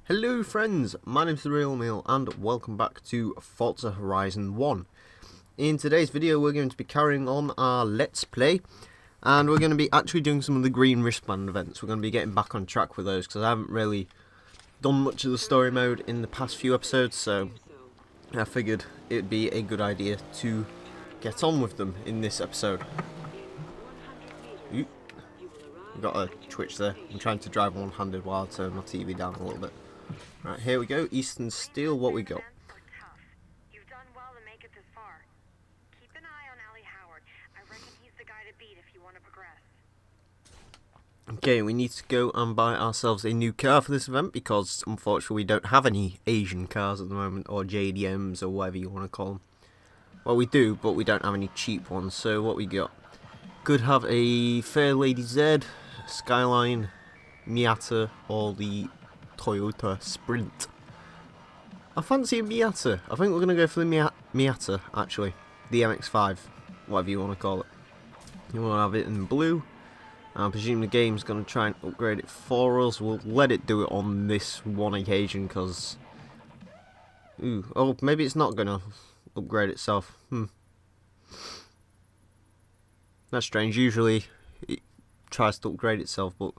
Hello friends, my name's TheRealEmile and welcome back to Forza Horizon 1. In today's video we're going to be carrying on our Let's Play and we're going to be actually doing some of the green wristband events. We're going to be getting back on track with those because I haven't really done much of the story mode in the past few episodes, so I figured it'd be a good idea to get on with them in this episode. Ooh. Got a twitch there. I'm trying to drive one-handed while I turn my TV down a little bit. Right, here we go. Eastern Steel, what we got? You've done well to make it this far. Keep an eye on Ali Howard. I reckon he's the guy to beat if you want to progress. Okay, we need to go and buy ourselves a new car for this event because unfortunately we don't have any Asian cars at the moment, or JDMs or whatever you want to call them. Well, we do, but we don't have any cheap ones. So what we got? Could have a Fair Lady Z, Skyline, Miata, or the Toyota Sprint. I fancy a Miata. I think we're going to go for the Miata, actually. The MX-5, whatever you want to call it. You want to have it in blue. I presume the game's going to try and upgrade it for us. We'll let it do it on this one occasion, because... oh, maybe it's not going to upgrade itself. That's strange. Usually it tries to upgrade itself, but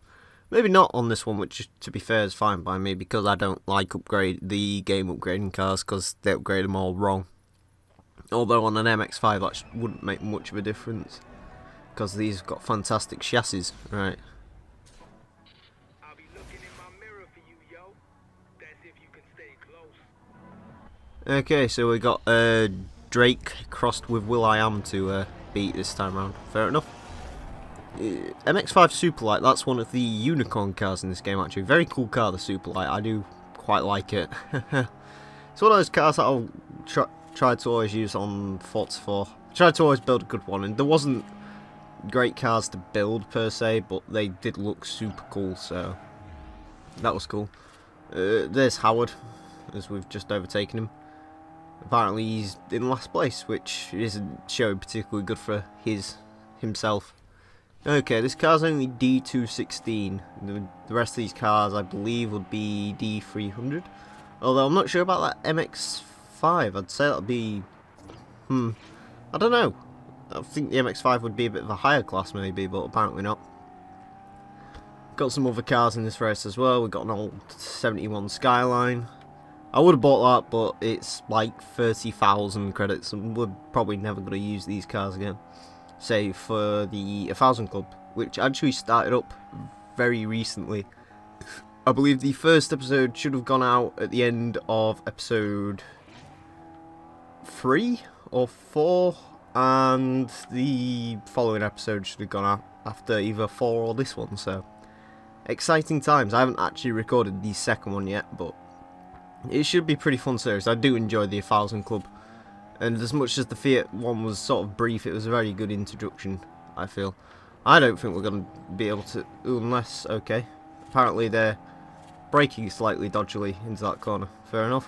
maybe not on this one, which, to be fair, is fine by me because I don't like the game upgrading cars because they upgrade them all wrong. Although on an MX-5 that wouldn't make much of a difference because these have got fantastic chassis. Right. I'll be looking in my mirror for you, yo. That's if you can stay close. Okay, so we got Drake crossed with Will.i.am to beat this time around. Fair enough. MX-5 Superlight, that's one of the unicorn cars in this game actually. Very cool car, the Superlight. I do quite like it. It's one of those cars that I'll try to always use on Forza 4. I tried to always build a good one, and there wasn't great cars to build per se, but they did look super cool, so that was cool. There's Howard, as we've just overtaken him. Apparently he's in last place, which isn't showing particularly good for himself. Okay, this car's only D216. The rest of these cars, I believe, would be D300. Although I'm not sure about that MX-5. I'd say that'd be... I don't know. I think the MX-5 would be a bit of a higher class maybe, but apparently not. Got some other cars in this race as well. We've got an old 71 Skyline. I would have bought that, but it's like 30,000 credits, and we're probably never going to use these cars again. Save for the 1000 Club, which actually started up very recently. I believe the first episode should have gone out at the end of episode 3 or 4, and the following episode should have gone out after either 4 or this one, so exciting times. I haven't actually recorded the second one yet, but it should be pretty fun series. I do enjoy the 1000 Club, and as much as the Fiat one was sort of brief, it was a very good introduction, I feel. I don't think we're going to be able to, unless, okay, apparently they're braking slightly dodgily into that corner. Fair enough.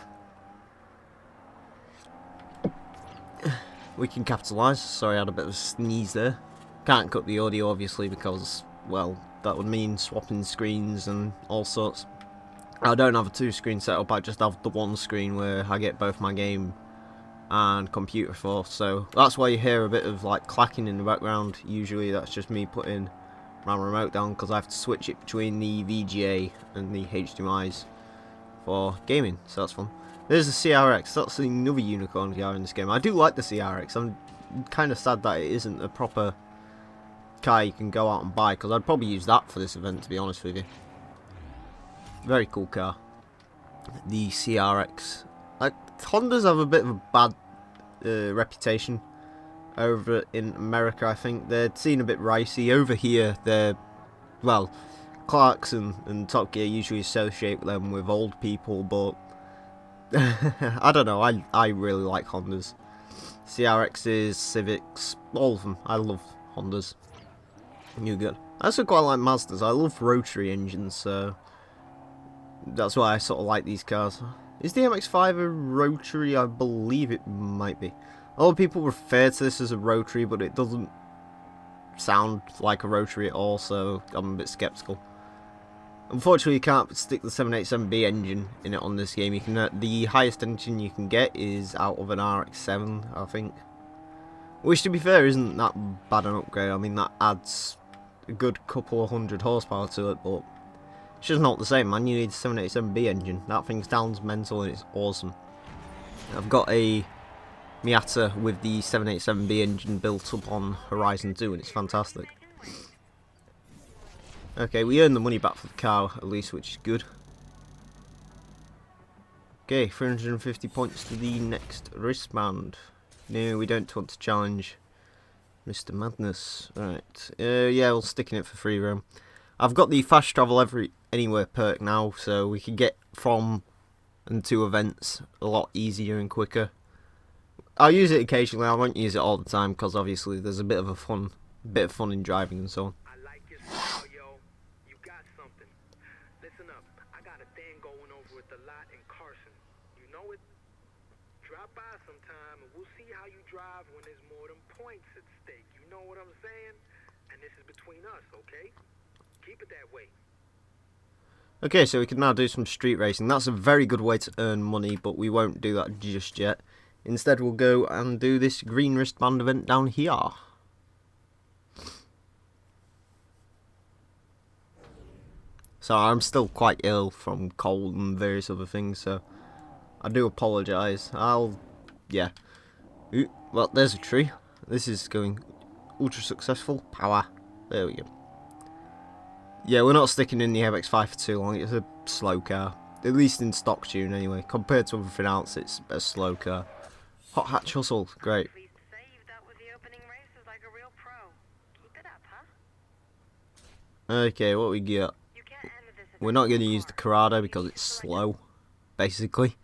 We can capitalise. Sorry, I had a bit of a sneeze there. Can't cut the audio, obviously, because, well, that would mean swapping screens and all sorts. I don't have a 2-screen setup, I just have the one screen where I get both my game and computer for, so that's why you hear a bit of like clacking in the background. Usually that's just me putting my remote down because I have to switch it between the VGA and the HDMIs for gaming, so that's fun. There's the CRX, that's another unicorn car in this game. I do like the CRX, I'm kind of sad that it isn't a proper car you can go out and buy, because I'd probably use that for this event, to be honest with you. Very cool car, the CRX. Like, Hondas have a bit of a bad reputation over in America, I think. They're seen a bit ricey. Over here, they're, well, Clarkson and Top Gear usually associate them with old people, but I don't know, I really like Hondas. CRXs, Civics, all of them. I love Hondas. You're good. I also quite like Mazdas. I love rotary engines, so that's why I sort of like these cars. Is the MX-5 a rotary? I believe it might be. A lot of people refer to this as a rotary, but it doesn't sound like a rotary at all, so I'm a bit skeptical. Unfortunately, you can't stick the 787B engine in it on this game. You can the highest engine you can get is out of an RX-7, I think. Which, to be fair, isn't that bad an upgrade. I mean, that adds a good couple of hundred horsepower to it, but it's just not the same, man. You need a 787B engine. That thing sounds mental and it's awesome. I've got a Miata with the 787B engine built up on Horizon 2, and it's fantastic. Okay, we earned the money back for the car, at least, which is good. Okay, 350 points to the next wristband. No, we don't want to challenge Mr. Madness. Right, yeah, we'll stick in it for free roam. I've got the fast travel anywhere perk now, so we can get from and to events a lot easier and quicker. I'll use it occasionally. I won't use it all the time because obviously there's a bit of fun in driving and so on. I like your style, yo. You got something. Listen up. I got a thing going over at the lot in Carson. You know it? Drop by sometime and we'll see how you drive when there's more than points at stake. You know what I'm saying? And this is between us, okay? Keep it that way. Okay, so we can now do some street racing. That's a very good way to earn money, but we won't do that just yet. Instead, we'll go and do this green wristband event down here. So I'm still quite ill from cold and various other things, so I do apologise. Yeah. Ooh, well, there's a tree. This is going ultra successful. Power. There we go. Yeah, we're not sticking in the MX-5 for too long. It's a slow car. At least in stock tune anyway. Compared to everything else, it's a slow car. Hot hatch hustle. Great. Pleased to say you've dealt with the opening races like a real pro. Keep it up, huh? Okay, what we got? You can't end this event We're not going to use the before. Corrado because it's slow, basically.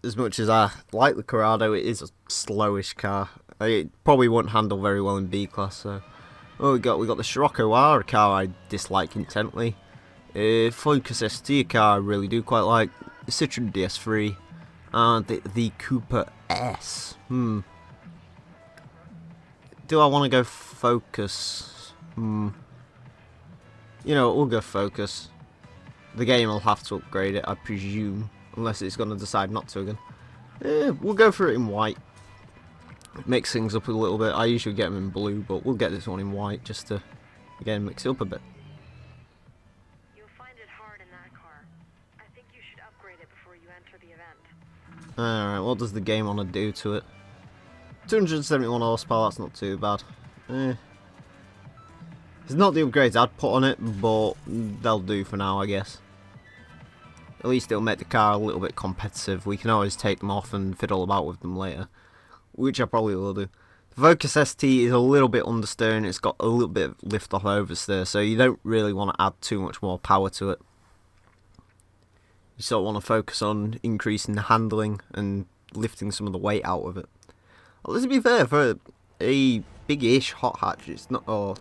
As much as I like the Corrado, it is a slowish car. It probably won't handle very well in B class. So, what we got? We got the Scirocco R, a car I dislike intently. Focus ST, a car I really do quite like. The Citroen DS3, and the Cooper S. Do I want to go Focus? You know, we'll go Focus. The game will have to upgrade it, I presume. Unless it's going to decide not to again. We'll go for it in white. Mix things up a little bit. I usually get them in blue, but we'll get this one in white just to, again, mix it up a bit. You'll find it hard in that car. I think you should upgrade it before you enter the event. Alright, what does the game want to do to it? 271 horsepower, that's not too bad. It's not the upgrades I'd put on it, but they'll do for now, I guess. At least it'll make the car a little bit competitive. We can always take them off and fiddle about with them later, which I probably will do. The Focus ST is a little bit understeer and it's got a little bit of lift off oversteer, so you don't really want to add too much more power to it. You sort of want to focus on increasing the handling and lifting some of the weight out of it. Well, to be fair, for a big-ish hot hatch, it's not, or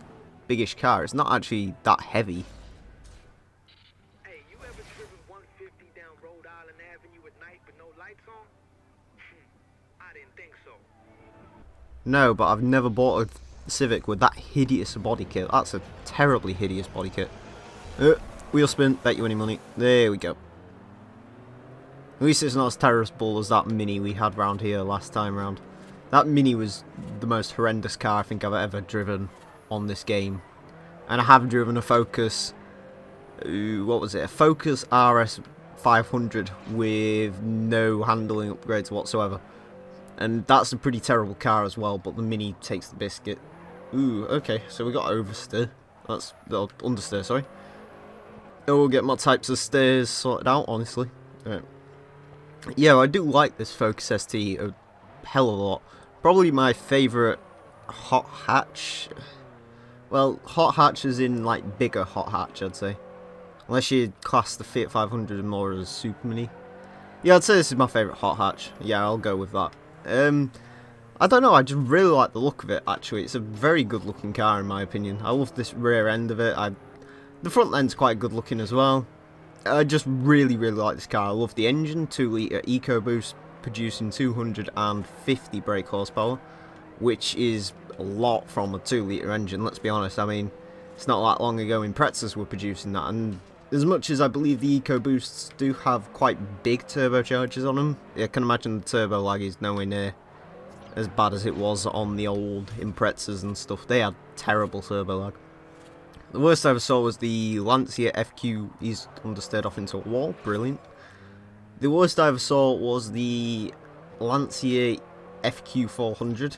big-ish car, it's not actually that heavy. Hey, you ever driven 150 down Rhode Island Avenue at night with no lights on? I didn't think so. No, but I've never bought a Civic with that hideous a body kit. That's a terribly hideous body kit. Wheel spin, bet you any money. There we go. At least it's not as terrible as that Mini we had round here last time round. That Mini was the most horrendous car I think I've ever driven on this game. And I have driven a Focus, what was it? A Focus RS 500 with no handling upgrades whatsoever. And that's a pretty terrible car as well, but the Mini takes the biscuit. Ooh, okay, so we got oversteer. That's, understeer, sorry. Oh, we'll get more types of stairs sorted out, honestly. Right. Yeah, I do like this Focus ST a hell of a lot. Probably my favourite hot hatch. Well, hot hatch is in, like, bigger hot hatch, I'd say. Unless you class the Fiat 500 more as Super Mini. Yeah, I'd say this is my favourite hot hatch. Yeah, I'll go with that. I don't know, I just really like the look of it, actually. It's a very good looking car, in my opinion. I love this rear end of it. The front end's quite good looking as well. I just really like this car. I love the engine, 2-litre EcoBoost, producing 250 brake horsepower, which is a lot from a 2-litre engine, let's be honest. I mean, It's not that long ago Imprezas were producing that, and as much as I believe the EcoBoosts do have quite big turbochargers on them, I can imagine the turbo lag is nowhere near as bad as it was on the old Imprezas and stuff. They had terrible turbo lag. The worst I ever saw was the Lancia FQ. He's understeered off into a wall. Brilliant. The worst I ever saw was the Lancia FQ 400.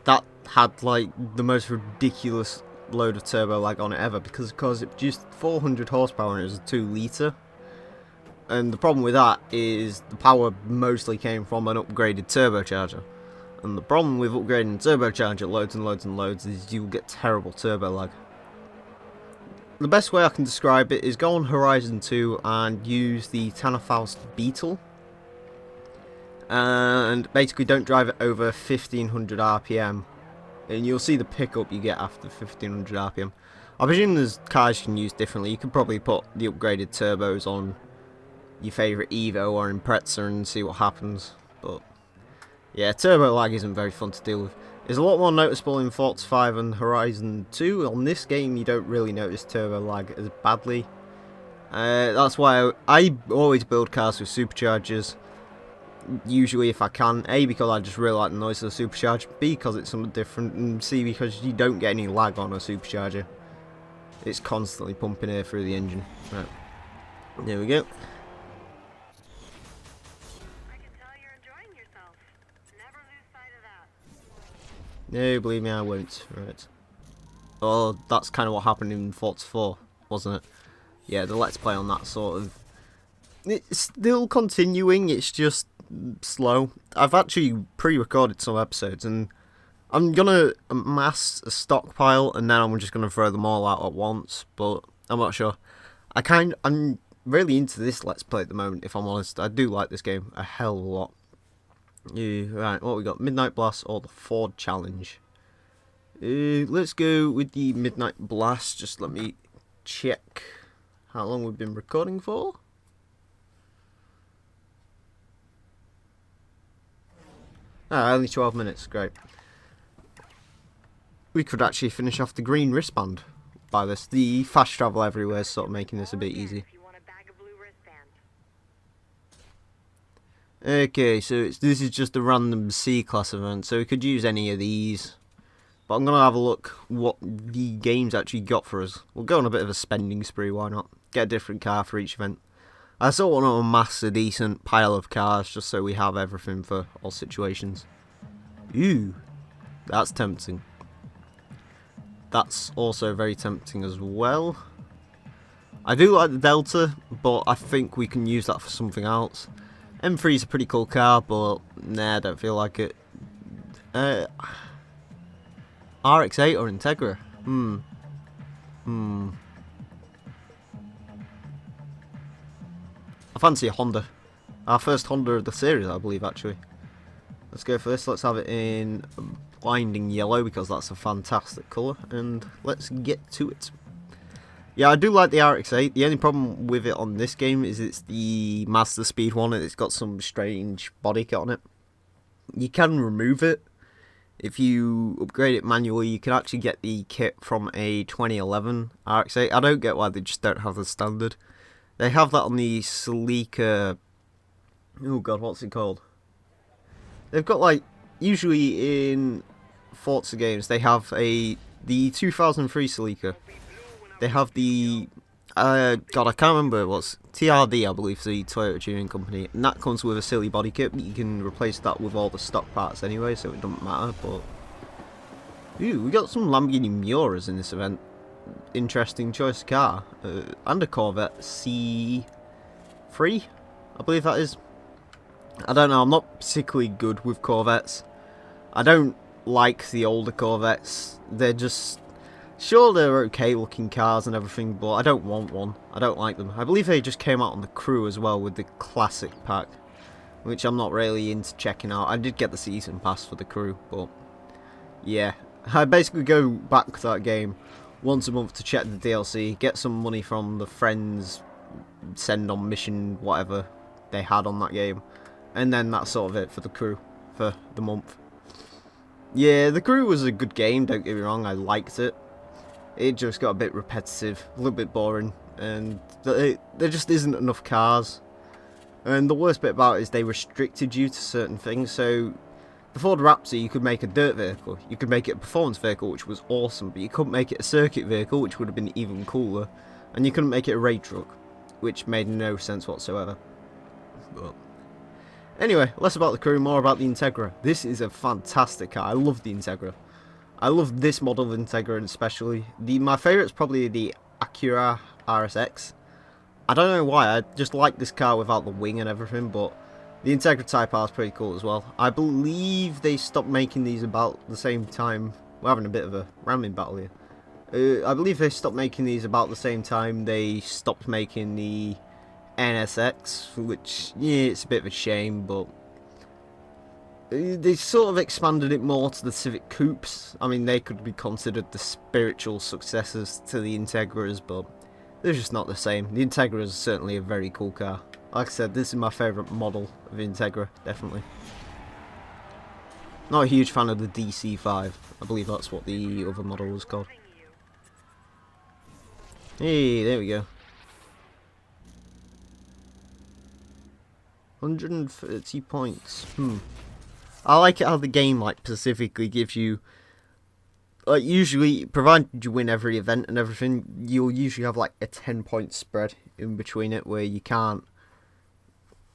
That had like the most ridiculous load of turbo lag on it ever, because it produced 400 horsepower and it was a 2 litre. And the problem with that is the power mostly came from an upgraded turbocharger. And the problem with upgrading a turbocharger loads and loads and loads is you'll get terrible turbo lag. The best way I can describe it is go on Horizon 2 and use the Tanafaust Beetle. And basically don't drive it over 1500 RPM. And you'll see the pickup you get after 1500 RPM. I presume there's cars you can use differently. You could probably put the upgraded turbos on your favourite Evo or Impreza and see what happens. But yeah, turbo lag isn't very fun to deal with. It's a lot more noticeable in Forza 5 and Horizon 2. On this game you don't really notice turbo lag as badly. That's why I always build cars with superchargers. Usually if I can. A, because I just really like the noise of the supercharger. B, because it's something different. And C, because you don't get any lag on a supercharger. It's constantly pumping air through the engine. Right. There we go. I can tell you're enjoying yourself. Never lose sight of that. No, believe me, I won't. Right. Oh, that's kind of what happened in Forza 4, wasn't it? Yeah, the Let's Play on that sort of... It's still continuing, it's just slow. I've actually pre-recorded some episodes, and I'm gonna amass a stockpile, and then I'm just gonna throw them all out at once, but I'm not sure. I'm really into this Let's Play at the moment, if I'm honest. I do like this game a hell of a lot. Yeah, right, what we got? Midnight Blast or the Ford Challenge? Let's go with the Midnight Blast. Just let me check how long we've been recording for. Ah, only 12 minutes, great. We could actually finish off the green wristband by this. The fast travel everywhere is sort of making this a bit easy. If you want a bag of blue wristband. Okay, so this is just a random C-class event, so we could use any of these. But I'm going to have a look what the game's actually got for us. We'll go on a bit of a spending spree, why not? Get a different car for each event. I sort of want to amass a decent pile of cars just so we have everything for all situations. Ooh, that's tempting. That's also very tempting as well. I do like the Delta, but I think we can use that for something else. M3 is a pretty cool car, but nah, I don't feel like it. RX-8 or Integra? I fancy a Honda. Our first Honda of the series, I believe, actually. Let's go for this. Let's have it in blinding yellow, because that's a fantastic colour. And let's get to it. Yeah, I do like the RX-8. The only problem with it on this game is it's the Master Speed one, and it's got some strange body kit on it. You can remove it. If you upgrade it manually, you can actually get the kit from a 2011 RX-8. I don't get why they just don't have the standard. They have that on the Celica... Oh god, what's it called? They've got, like, usually in Forza games, they have the 2003 Celica. They have the... God, I can't remember what's... TRD, I believe, the Toyota Tuning Company. And that comes with a silly body kit, but you can replace that with all the stock parts anyway, so it doesn't matter, but... Ooh, we got some Lamborghini Miuras in this event. Interesting choice of car. And a Corvette C3, I believe that is. I don't know, I'm not particularly good with Corvettes. I don't like the older Corvettes. They're just... Sure, they're okay looking cars and everything, but I don't want one. I don't like them. I believe they just came out on the Crew as well with the Classic pack, which I'm not really into checking out. I did get the season pass for the Crew, but yeah. I basically go back to that game once a month to check the DLC, get some money from the friends, send on mission, whatever they had on that game, and then that's sort of it for the Crew for the month. Yeah, the Crew was a good game, don't get me wrong, I liked it. it just got a bit repetitive, a little bit boring, and there just isn't enough cars. And the worst bit about it is they restricted you to certain things. So the Ford Raptor, you could make a dirt vehicle, you could make it a performance vehicle, which was awesome, but you couldn't make it a circuit vehicle, which would have been even cooler, and you couldn't make it a raid truck, which made no sense whatsoever. But anyway, less about the crew, more about the Integra. This is a fantastic car. I love the Integra. I love this model of Integra especially. My favourite is probably the Acura RSX. I don't know why, I just like this car without the wing and everything, but the Integra Type R is pretty cool as well. I believe they stopped making these about the same time. We're having a bit of a ramming battle here. I believe they stopped making these about the same time they stopped making the NSX, which, yeah, it's a bit of a shame, but they sort of expanded it more to the Civic Coupes. I mean, they could be considered the spiritual successors to the Integras, but they're just not the same. The Integra is certainly a very cool car. Like I said, this is my favourite model of Integra, definitely. Not a huge fan of the DC5. I believe that's what the other model was called. Hey, there we go. 130 points. I like it how the game like specifically gives you, like, usually, provided you win every event and everything, you'll usually have like a 10-point spread in between it where you can't.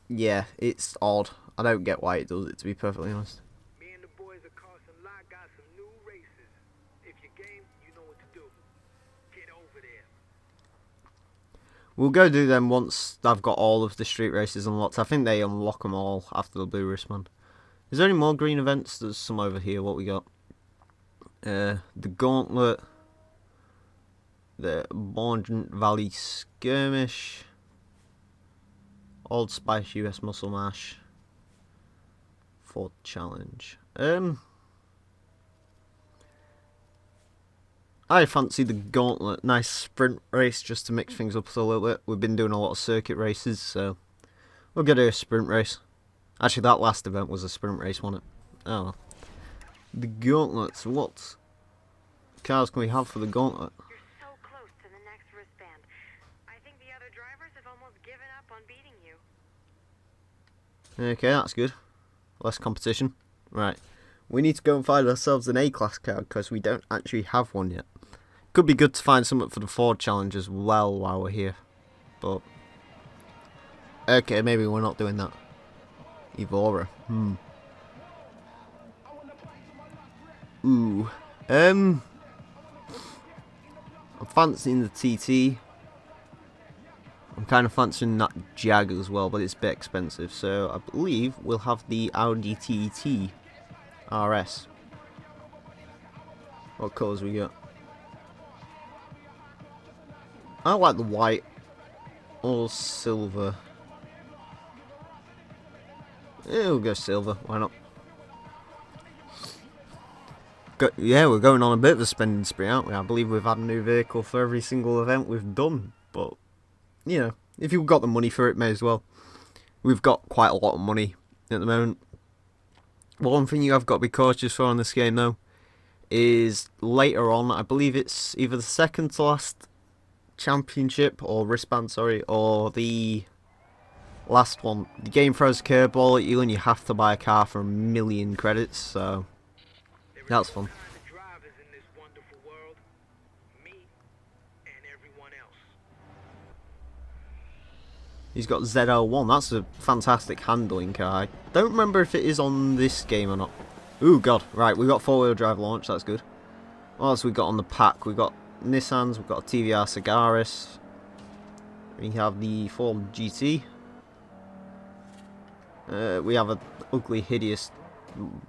Yeah, it's odd. I don't get why it does it, to be perfectly honest. Me and the boys at Carson Lot got some new races. If you're game, you know what to do. Get over there. We'll go do them once I've got all of the street races unlocked. I think they unlock them all after the blue wristband. Is there any more green events? There's some over here. What we got? The Gauntlet, the Morgent Valley Skirmish, Old Spice US Muscle Mash, Ford Challenge. I fancy the Gauntlet. Nice sprint race just to mix things up a little bit. We've been doing a lot of circuit races, so we'll get a sprint race. Actually, that last event was a sprint race, wasn't it? Oh well. The Gauntlet. What cars can we have for the Gauntlet? You're so close to the next wristband. I think the other drivers have almost given up on beating you. Okay, that's good. Less competition. Right. We need to go and find ourselves an A-class car because we don't actually have one yet. Could be good to find something for the Ford Challenge as well while we're here. But okay, maybe we're not doing that. Evora. Ooh. I'm fancying the TT. I'm kind of fancying that Jag as well, but it's a bit expensive. So I believe we'll have the Audi TT RS. What colours we got? I like the white or silver. Yeah, we'll go silver. Why not? Yeah, we're going on a bit of a spending spree, aren't we? I believe we've had a new vehicle for every single event we've done. But, you know, if you've got the money for it, may as well. We've got quite a lot of money at the moment. One thing you have got to be cautious for in this game, though, is later on, I believe it's either the second to last championship, or wristband, sorry, or the last one. The game throws a curveball at you and you have to buy a car for 1 million credits, so that's fun. He's got ZL1. That's a fantastic handling car. I don't remember if it is on this game or not. Ooh, God. Right, we got 4-wheel drive launch. That's good. What else we got on the pack? We've got Nissans. We've got a TVR Cigaris. We have the Ford GT. We have an ugly, hideous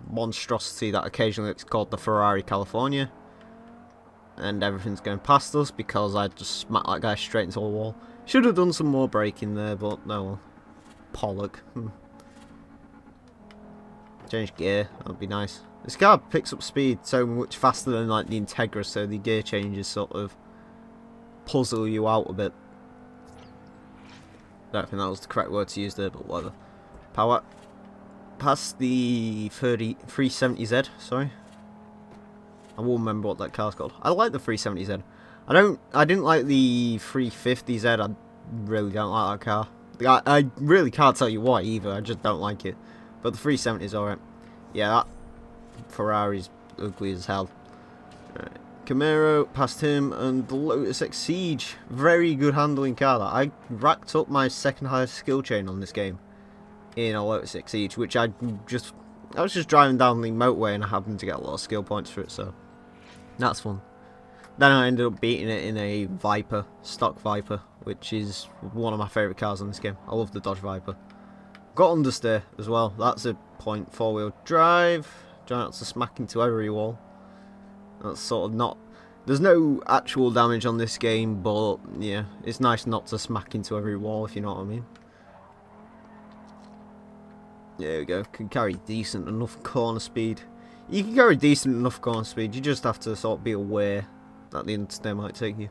monstrosity that occasionally it's called the Ferrari California. And everything's going past us because I just smacked that guy straight into a wall. Should have done some more braking there, but no. Pollock. Change gear, that would be nice. This car picks up speed so much faster than like the Integra, so the gear changes sort of puzzle you out a bit. Don't think that was the correct word to use there, but whatever. Power. Past the 370Z, sorry. I won't remember what that car's called. I like the 370Z. I didn't like the 350Z. I really don't like that car. I really can't tell you why either. I just don't like it. But the 370 is alright. Yeah, that Ferrari's ugly as hell. Right. Camaro, past him, and the Lotus X Siege. Very good handling car. That I racked up my second highest skill chain on this game in a Lotus X Siege, which I was just driving down the motorway and I happened to get a lot of skill points for it, so that's fun. Then I ended up beating it in a Viper, stock Viper, which is one of my favourite cars in this game. I love the Dodge Viper. Got understeer as well. That's a point 4-wheel drive. Try not to smack into every wall. That's sort of not... There's no actual damage on this game, but yeah, it's nice not to smack into every wall, if you know what I mean. There we go. Can carry decent enough corner speed. You can carry decent enough corner speed. You just have to sort of be aware that the understeer might take you.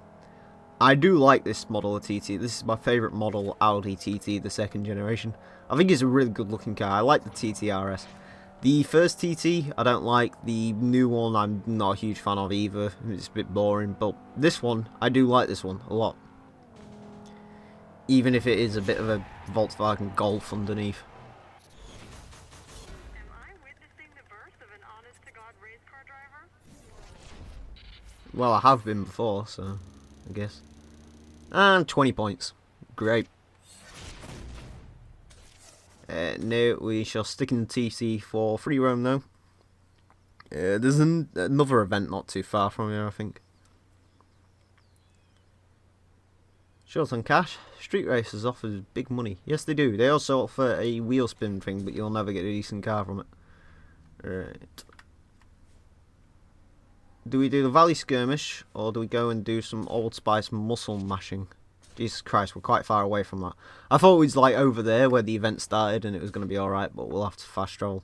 I do like this model of TT. This is my favourite model Audi TT, the second generation. I think it's a really good looking car. I like the TT RS. The first TT I don't like. The new one I'm not a huge fan of either. It's a bit boring, but this one, I do like this one a lot. Even if it is a bit of a Volkswagen Golf underneath. Am I witnessing the birth of an honest-to-God race car driver? Well, I have been before, so I guess. And 20 points. Great. No, we shall stick in the TC for free roam though. There's another event not too far from here, I think. Short on cash. Street Racers offers big money. Yes, they do. They also offer a wheel spin thing, but you'll never get a decent car from it. Right. Do we do the Valley Skirmish, or do we go and do some Old Spice muscle mashing? Jesus Christ, we're quite far away from that. I thought it was like over there where the event started and it was going to be alright, but we'll have to fast travel.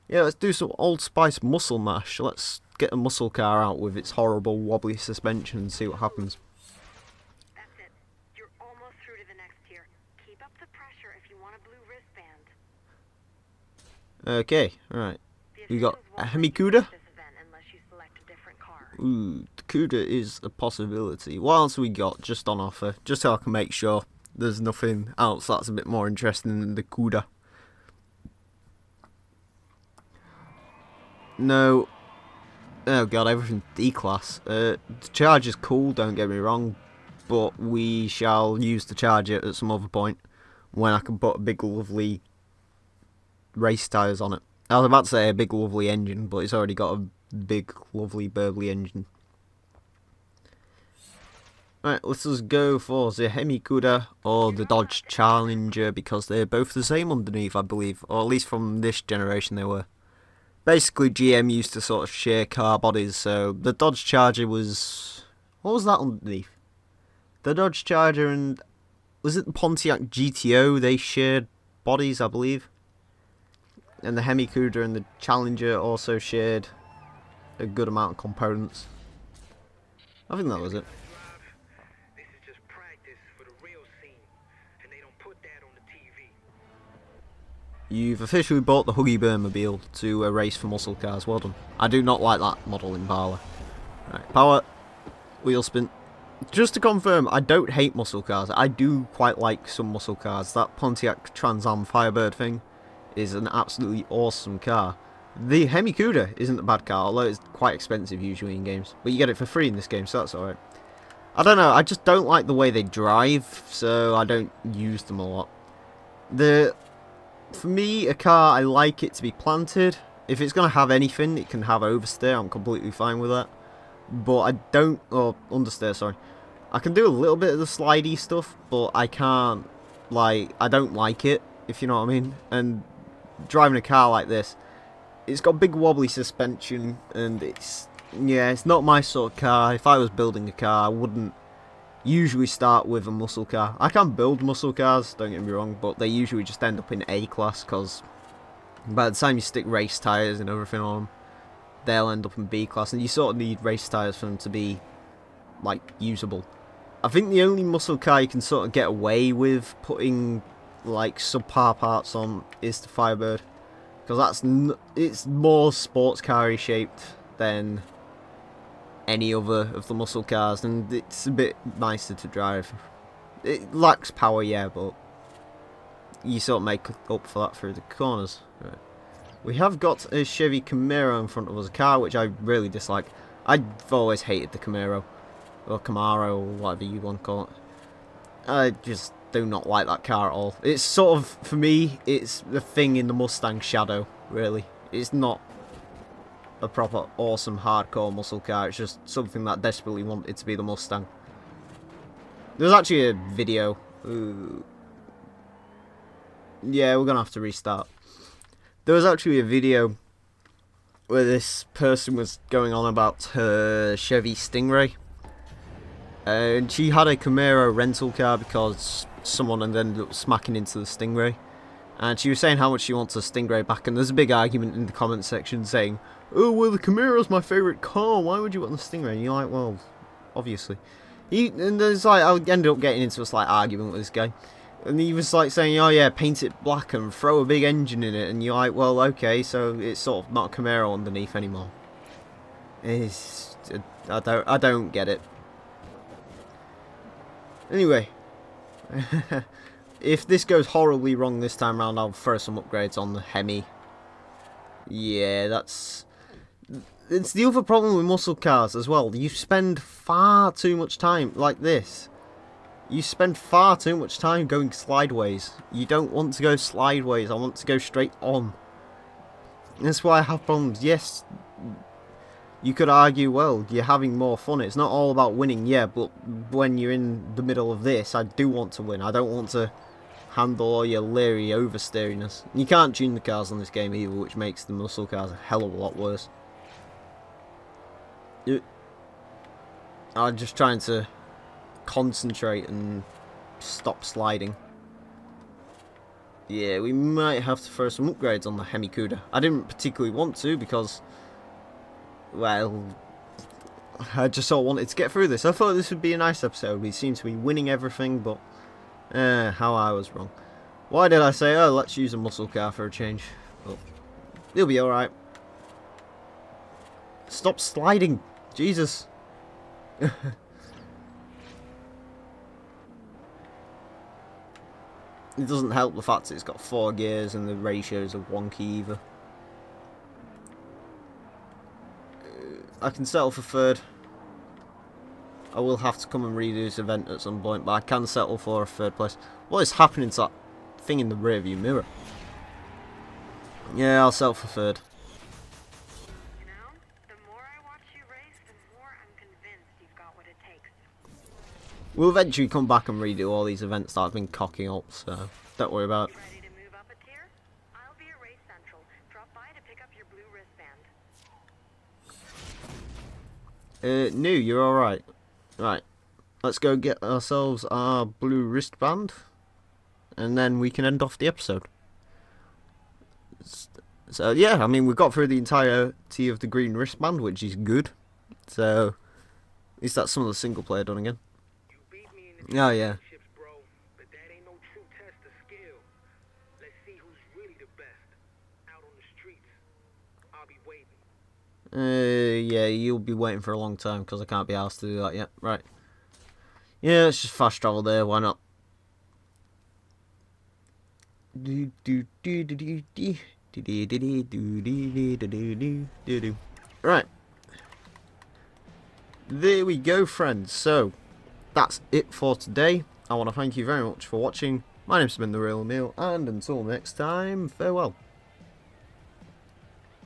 Yeah, let's do some Old Spice muscle mash. Let's get a muscle car out with its horrible wobbly suspension and see what happens. That's it. You're almost through to the next tier. Keep up the pressure if you want a blue wristband. Okay, alright. The We got officials a won't Hemi let you Cuda. finish this event unless you select a different car. Ooh, the Cuda is a possibility. What else have we got just on offer? Just so I can make sure there's nothing else that's a bit more interesting than the Cuda. No. Oh god, everything's D-class. The Charger's cool, don't get me wrong, but we shall use the Charger at some other point when I can put a big lovely race tyres on it. I was about to say a big lovely engine, but it's already got a big lovely burbly engine. Right, let's just go for the Hemi Cuda or the Dodge Challenger, because they're both the same underneath, I believe, or at least from this generation they were. Basically, GM used to sort of share car bodies, so the Dodge Charger was... What was that underneath? The Dodge Charger and... Was it the Pontiac GTO? They shared bodies, I believe. And the Hemi Cuda and the Challenger also shared a good amount of components. I think that was it. This is just practice for the real scene, and they don't put that on the TV. You've officially bought the Huggy Burmobile to race for muscle cars. Well done. I do not like that model in Parlour. Right, power, wheel spin. Just to confirm, I don't hate muscle cars. I do quite like some muscle cars. That Pontiac Trans Am Firebird thing is an absolutely awesome car. The Hemi Cuda isn't a bad car, although it's quite expensive usually in games. But you get it for free in this game, so that's alright. I don't know, I just don't like the way they drive, so I don't use them a lot. For me, a car, I like it to be planted. If it's going to have anything, it can have oversteer, I'm completely fine with that. But I don't, or understeer, sorry. I can do a little bit of the slidey stuff, but I can't, like, I don't like it, if you know what I mean. And driving a car like this, it's got big wobbly suspension, and it's not my sort of car. If I was building a car, I wouldn't usually start with a muscle car. I can build muscle cars, don't get me wrong, but they usually just end up in A class, because by the time you stick race tyres and everything on them, they'll end up in B class, and you sort of need race tyres for them to be, like, usable. I think the only muscle car you can sort of get away with putting, like, subpar parts on is the Firebird, because it's more sports car-y shaped than any other of the muscle cars, and it's a bit nicer to drive. It lacks power, yeah, but you sort of make up for that through the corners. Right. We have got a Chevy Camaro in front of us, a car which I really dislike. I've always hated the Camaro, or Camaro, or whatever you want to call it. I just do not like that car at all. It's sort of, for me, it's the thing in the Mustang shadow, really. It's not a proper awesome hardcore muscle car, it's just something that desperately wanted to be the Mustang. There's actually a video. Ooh. Yeah, we're gonna have to restart. There was actually a video where this person was going on about her Chevy Stingray. And she had a Camaro rental car because someone had ended up smacking into the Stingray. And she was saying how much she wants a Stingray back, and there's a big argument in the comment section saying, oh, well, the Camaro's my favourite car, why would you want the Stingray? And you're like, well, obviously. And there's like, I ended up getting into a slight argument with this guy. And he was like saying, oh yeah, paint it black and throw a big engine in it. And you're like, well, okay, so it's sort of not a Camaro underneath anymore. It's, I don't get it. Anyway, if this goes horribly wrong this time round, I'll throw some upgrades on the Hemi. Yeah, it's the other problem with muscle cars as well. You spend far too much time, like this. You spend far too much time going slideways. You don't want to go slideways, I want to go straight on. That's why I have problems. Yes, you could argue, well, you're having more fun. It's not all about winning, yeah, but when you're in the middle of this, I do want to win. I don't want to handle all your leery oversteeriness. You can't tune the cars on this game either, which makes the muscle cars a hell of a lot worse. I'm just trying to concentrate and stop sliding. Yeah, we might have to throw some upgrades on the Hemi Cuda. I didn't particularly want to because, well, I just sort of wanted to get through this. I thought this would be a nice episode. We seem to be winning everything, but how I was wrong. Why did I say, oh, let's use a muscle car for a change? Well, it'll be alright. Stop sliding! Jesus! It doesn't help the fact that it's got 4 gears and the ratios are wonky either. I can settle for 3rd. I will have to come and redo this event at some point, but I can settle for a 3rd place. What is happening to that thing in the rearview mirror? Yeah, I'll settle for 3rd. You know, the more I watch you race, the more I'm convinced you've got what it takes. We'll eventually come back and redo all these events that I've been cocking up, so don't worry about it. Ready to move up a tier? I'll be at Race Central. Drop by to pick up your blue wristband. No, you're alright. Right, let's go get ourselves our blue wristband, and then we can end off the episode. So yeah, I mean, we've got through the entirety of the green wristband, which is good. So, at least that's some of the single player done again. You beat me in the Oh yeah. championships, bro, but that ain't no true test of skill. Let's see who's really the best. Out on the streets, I'll be waiting. Yeah, you'll be waiting for a long time because I can't be asked to do that yet. Right. Yeah, let's just fast travel there. Why not? Right. There we go, friends. So, that's it for today. I want to thank you very much for watching. My name's been TheRealEmile, and until next time, farewell.